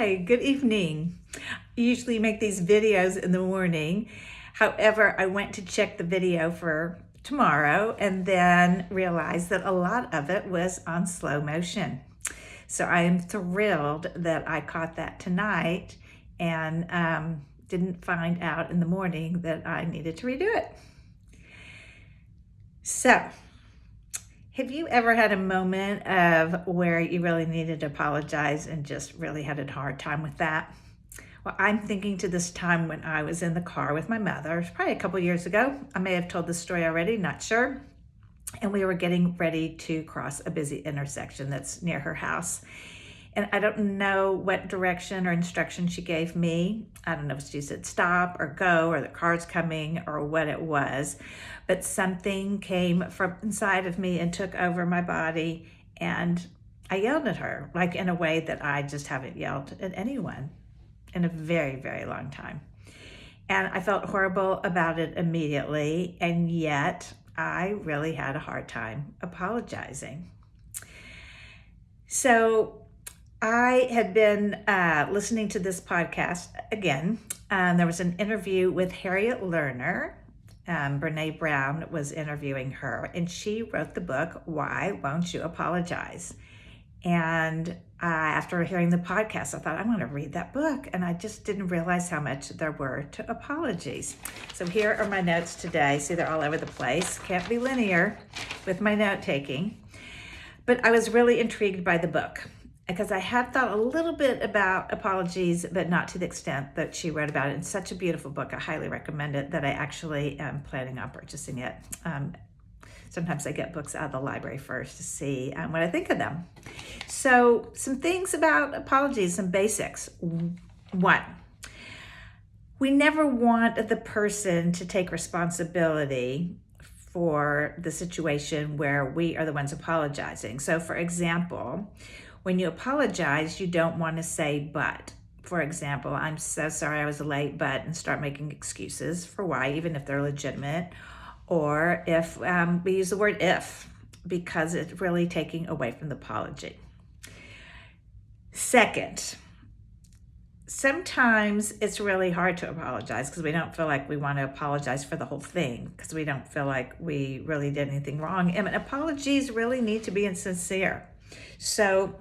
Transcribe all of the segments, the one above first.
Hi, good evening. I usually make these videos in the morning. However, I went to check the video for tomorrow and then realized that a lot of it was on slow motion. So I am thrilled that I caught that tonight and didn't find out in the morning that I needed to redo it. So, have you ever had a moment of where you really needed to apologize and just really had a hard time with that? Well, I'm thinking to this time when I was in the car with my mother, it's probably a couple years ago. I may have told this story already, not sure. And we were getting ready to cross a busy intersection that's near her house. And I don't know what direction or instruction she gave me. I don't know if she said stop or go or the car's coming or what it was, but something came from inside of me and took over my body, and I yelled at her, like in a way that I just haven't yelled at anyone in a very, very long time. And I felt horrible about it immediately, and yet I really had a hard time apologizing. So I had been listening to this podcast again. There was an interview with Harriet Lerner. Brene Brown was interviewing her, and she wrote the book, Why Won't You Apologize? And after hearing the podcast, I thought, I'm going to read that book. And I just didn't realize how much there were to apologies. So here are my notes today. See, they're all over the place. Can't be linear with my note taking. But I was really intrigued by the book, because I had thought a little bit about apologies, but not to the extent that she wrote about it. It's such a beautiful book. I highly recommend it, that I actually am planning on purchasing it. Sometimes I get books out of the library first to see what I think of them. So some things about apologies, some basics. One, we never want the person to take responsibility for the situation where we are the ones apologizing. So for example, when you apologize, you don't want to say but. For example, I'm so sorry I was late, but, and start making excuses for why, even if they're legitimate. Or if we use the word if, because it's really taking away from the apology. Second, sometimes it's really hard to apologize because we don't feel like we want to apologize for the whole thing, because we don't feel like we really did anything wrong. And apologies really need to be insincere. So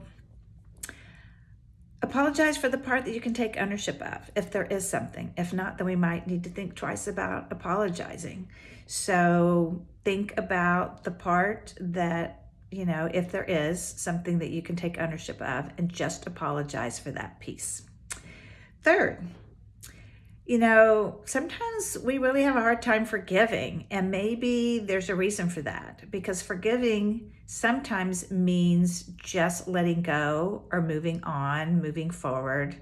apologize for the part that you can take ownership of, if there is something. If not, then we might need to think twice about apologizing. So think about the part that, if there is something that you can take ownership of, and just apologize for that piece. Third, sometimes we really have a hard time forgiving, and maybe there's a reason for that, because forgiving sometimes means just letting go or moving on, moving forward,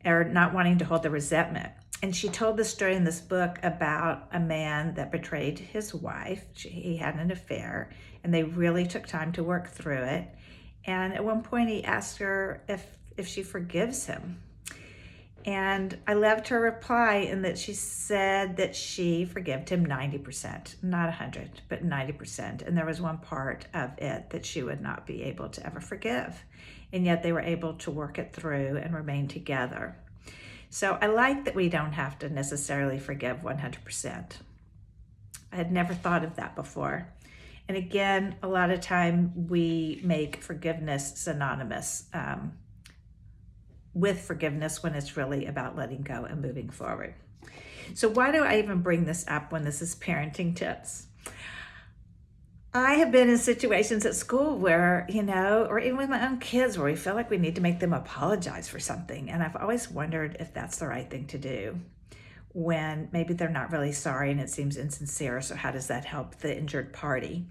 or not wanting to hold the resentment. And she told the story in this book about a man that betrayed his wife. He had an affair, and they really took time to work through it. And at one point he asked her if she forgives him. And I loved her reply in that she said that she forgave him 90%, not 100, but 90%. And there was one part of it that she would not be able to ever forgive. And yet they were able to work it through and remain together. So I like that we don't have to necessarily forgive 100%. I had never thought of that before. And again, a lot of time we make forgiveness synonymous with forgiveness, when it's really about letting go and moving forward. So why do I even bring this up when this is parenting tips? I have been in situations at school where, or even with my own kids, where we feel like we need to make them apologize for something. And I've always wondered if that's the right thing to do, when maybe they're not really sorry and it seems insincere. So how does that help the injured party?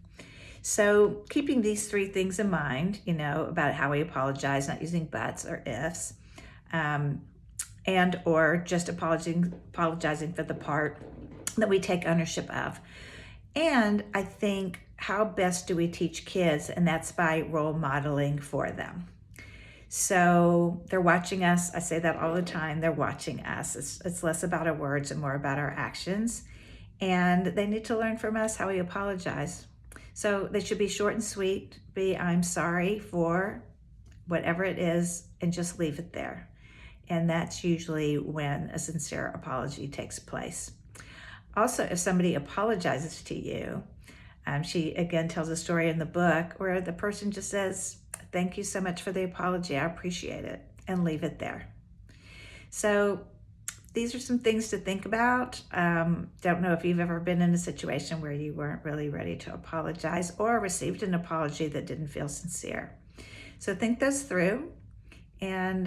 So keeping these three things in mind, about how we apologize, not using buts or ifs, and or just apologizing for the part that we take ownership of. And I think, how best do we teach kids? And that's by role modeling for them. So they're watching us. I say that all the time. They're watching us. It's less about our words and more about our actions. And they need to learn from us how we apologize. So they should be short and sweet. I'm sorry for whatever it is, and just leave it there. And that's usually when a sincere apology takes place. Also, if somebody apologizes to you, she again tells a story in the book where the person just says, "Thank you so much for the apology. I appreciate it," and leave it there. So these are some things to think about. Don't know if you've ever been in a situation where you weren't really ready to apologize or received an apology that didn't feel sincere. So think those through. And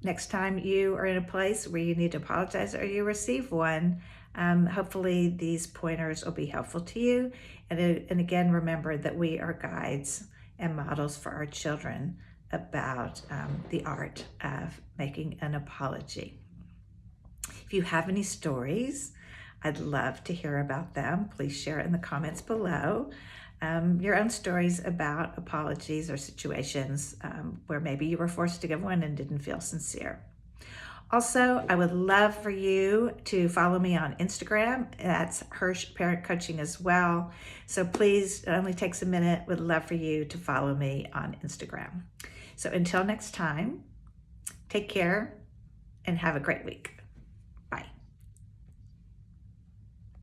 next time you are in a place where you need to apologize or you receive one, hopefully these pointers will be helpful to you. And again, remember that we are guides and models for our children about the art of making an apology. If you have any stories, I'd love to hear about them. Please share it in the comments below. Your own stories about apologies or situations where maybe you were forced to give one and didn't feel sincere. Also, I would love for you to follow me on Instagram. That's Hirsch Parent Coaching as well. So please, it only takes a minute. Would love for you to follow me on Instagram. So until next time, take care and have a great week.